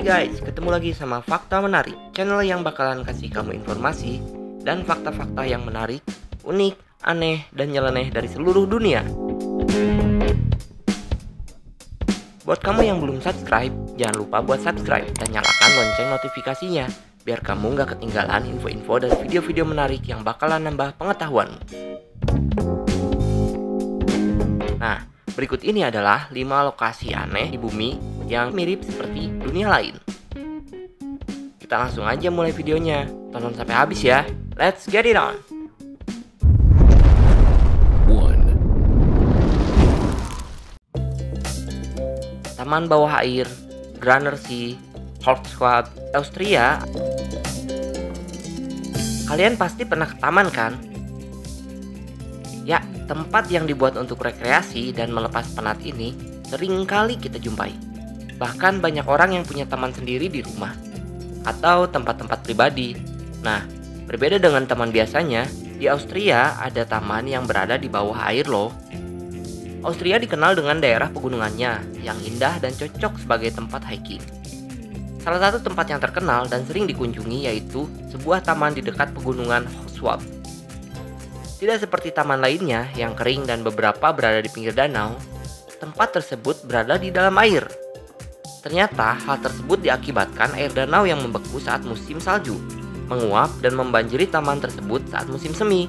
guys, ketemu lagi sama Fakta Menarik, channel yang bakalan kasih kamu informasi dan fakta-fakta yang menarik, unik, aneh, dan nyeleneh dari seluruh dunia. Buat kamu yang belum subscribe, jangan lupa buat subscribe dan nyalakan lonceng notifikasinya biar kamu nggak ketinggalan info-info dan video-video menarik yang bakalan nambah pengetahuan. Nah, berikut ini adalah 5 lokasi aneh di bumi yang mirip seperti dunia lain. Kita langsung aja mulai videonya. Tonton sampai habis ya. Let's get it on. 1. Taman bawah air Granercy Hochschwab, Austria. Kalian pasti pernah ke taman kan? Ya, tempat yang dibuat untuk rekreasi dan melepas penat ini sering kali kita jumpai. Bahkan banyak orang yang punya taman sendiri di rumah atau tempat-tempat pribadi. Nah, berbeda dengan taman biasanya, di Austria ada taman yang berada di bawah air loh. Austria dikenal dengan daerah pegunungannya yang indah dan cocok sebagai tempat hiking. Salah satu tempat yang terkenal dan sering dikunjungi yaitu sebuah taman di dekat pegunungan Hochschwab. Tidak seperti taman lainnya yang kering dan beberapa berada di pinggir danau, tempat tersebut berada di dalam air. Ternyata hal tersebut diakibatkan air danau yang membeku saat musim salju, menguap dan membanjiri taman tersebut saat musim semi.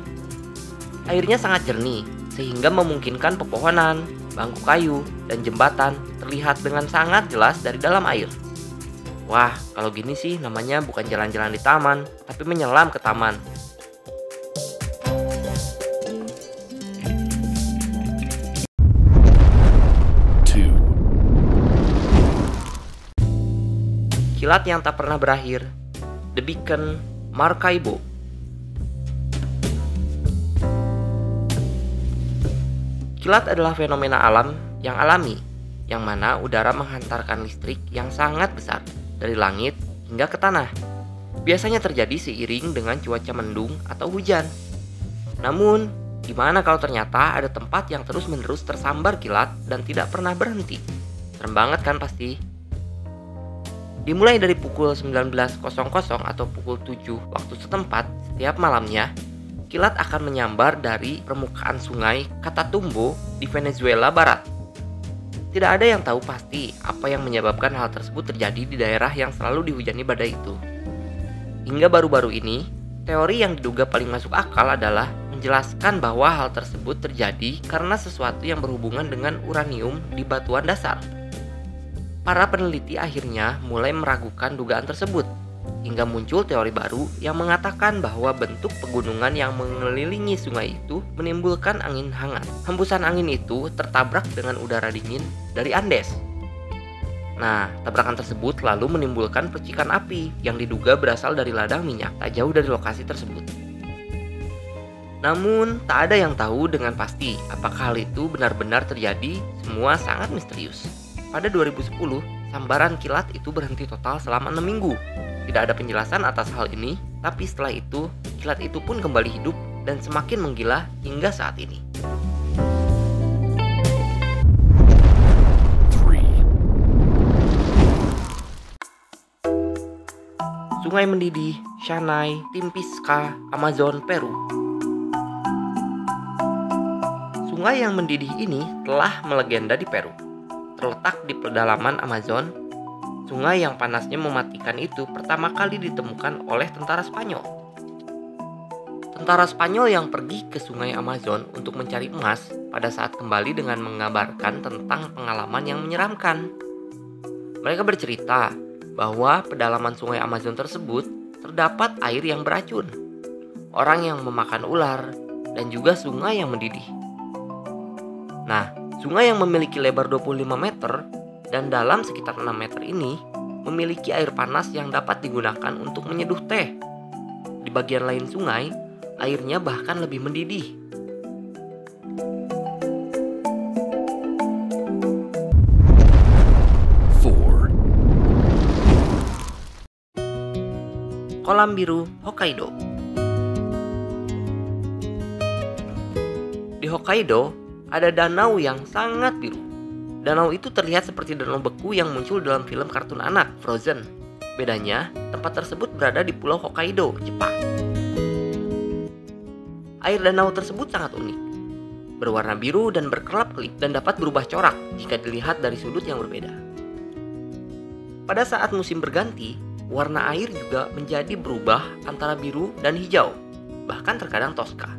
Airnya sangat jernih, sehingga memungkinkan pepohonan, bangku kayu, dan jembatan terlihat dengan sangat jelas dari dalam air. Wah, kalau gini sih namanya bukan jalan-jalan di taman, tapi menyelam ke taman. Kilat yang tak pernah berakhir, The Beacon, Maracaibo. Kilat adalah fenomena alam yang alami, yang mana udara menghantarkan listrik yang sangat besar dari langit hingga ke tanah. Biasanya terjadi seiring dengan cuaca mendung atau hujan. Namun, gimana kalau ternyata ada tempat yang terus-menerus tersambar kilat dan tidak pernah berhenti? Serem banget kan pasti? Dimulai dari pukul 19.00 atau pukul 7 waktu setempat setiap malamnya, kilat akan menyambar dari permukaan sungai Catatumbo di Venezuela Barat. Tidak ada yang tahu pasti apa yang menyebabkan hal tersebut terjadi di daerah yang selalu dihujani badai itu. Hingga baru-baru ini, teori yang diduga paling masuk akal adalah menjelaskan bahwa hal tersebut terjadi karena sesuatu yang berhubungan dengan uranium di batuan dasar. Para peneliti akhirnya mulai meragukan dugaan tersebut, hingga muncul teori baru yang mengatakan bahwa bentuk pegunungan yang mengelilingi sungai itu menimbulkan angin hangat. Hembusan angin itu tertabrak dengan udara dingin dari Andes. Nah, tabrakan tersebut lalu menimbulkan percikan api yang diduga berasal dari ladang minyak tak jauh dari lokasi tersebut. Namun, tak ada yang tahu dengan pasti apakah hal itu benar-benar terjadi. Semua sangat misterius. Pada 2010, sambaran kilat itu berhenti total selama 6 minggu. Tidak ada penjelasan atas hal ini, tapi setelah itu, kilat itu pun kembali hidup dan semakin menggila hingga saat ini. 3. Sungai mendidih, Shanay, Timpisca, Amazon, Peru. Sungai yang mendidih ini telah melegenda di Peru. Terletak di pedalaman Amazon, sungai yang panasnya mematikan itu pertama kali ditemukan oleh tentara Spanyol. Tentara Spanyol yang pergi ke sungai Amazon untuk mencari emas pada saat kembali dengan mengabarkan tentang pengalaman yang menyeramkan. Mereka bercerita bahwa pedalaman sungai Amazon tersebut terdapat air yang beracun, orang yang memakan ular, dan juga sungai yang mendidih. Nah, sungai yang memiliki lebar 25 meter dan dalam sekitar 6 meter ini memiliki air panas yang dapat digunakan untuk menyeduh teh. Di bagian lain sungai, airnya bahkan lebih mendidih. 4. Kolam biru Hokkaido. Di Hokkaido, ada danau yang sangat biru. Danau itu terlihat seperti danau beku yang muncul dalam film kartun anak Frozen. Bedanya, tempat tersebut berada di Pulau Hokkaido, Jepang. Air danau tersebut sangat unik, berwarna biru dan berkelap-kelip dan dapat berubah corak jika dilihat dari sudut yang berbeda. Pada saat musim berganti, warna air juga menjadi berubah antara biru dan hijau, bahkan terkadang toska.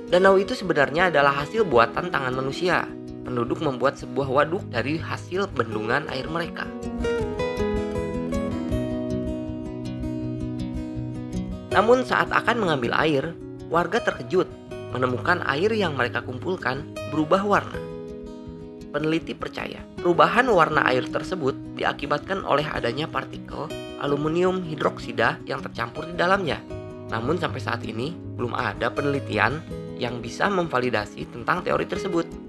Danau itu sebenarnya adalah hasil buatan tangan manusia. Penduduk membuat sebuah waduk dari hasil bendungan air mereka. Namun saat akan mengambil air, warga terkejut menemukan air yang mereka kumpulkan berubah warna. Peneliti percaya perubahan warna air tersebut diakibatkan oleh adanya partikel aluminium hidroksida yang tercampur di dalamnya. Namun sampai saat ini belum ada penelitian yang bisa memvalidasi tentang teori tersebut.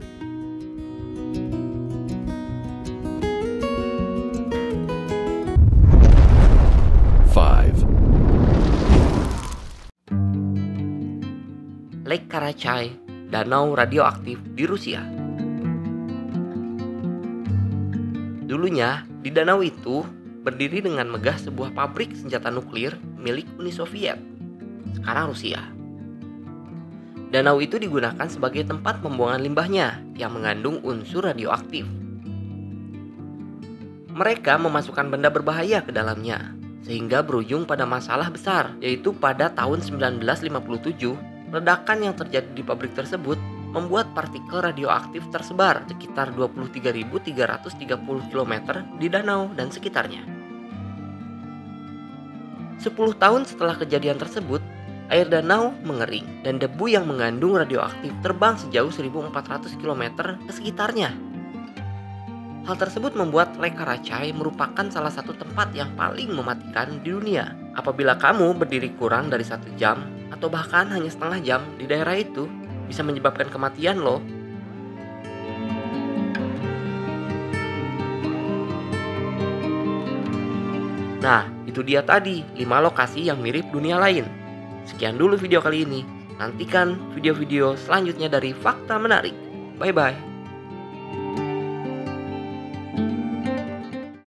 Lake Karachay, danau radioaktif di Rusia. Dulunya, di danau itu berdiri dengan megah sebuah pabrik senjata nuklir milik Uni Soviet, sekarang Rusia. Danau itu digunakan sebagai tempat pembuangan limbahnya yang mengandung unsur radioaktif. Mereka memasukkan benda berbahaya ke dalamnya, sehingga berujung pada masalah besar, yaitu pada tahun 1957, ledakan yang terjadi di pabrik tersebut membuat partikel radioaktif tersebar sekitar 23.330 km di danau dan sekitarnya. 10 tahun setelah kejadian tersebut, air danau mengering dan debu yang mengandung radioaktif terbang sejauh 1.400 km ke sekitarnya. Hal tersebut membuat Lake Karachay merupakan salah satu tempat yang paling mematikan di dunia. Apabila kamu berdiri kurang dari 1 jam atau bahkan hanya setengah jam di daerah itu, bisa menyebabkan kematian loh. Nah, itu dia tadi 5 lokasi yang mirip dunia lain. Sekian dulu video kali ini. Nantikan video-video selanjutnya dari Fakta Menarik. Bye-bye.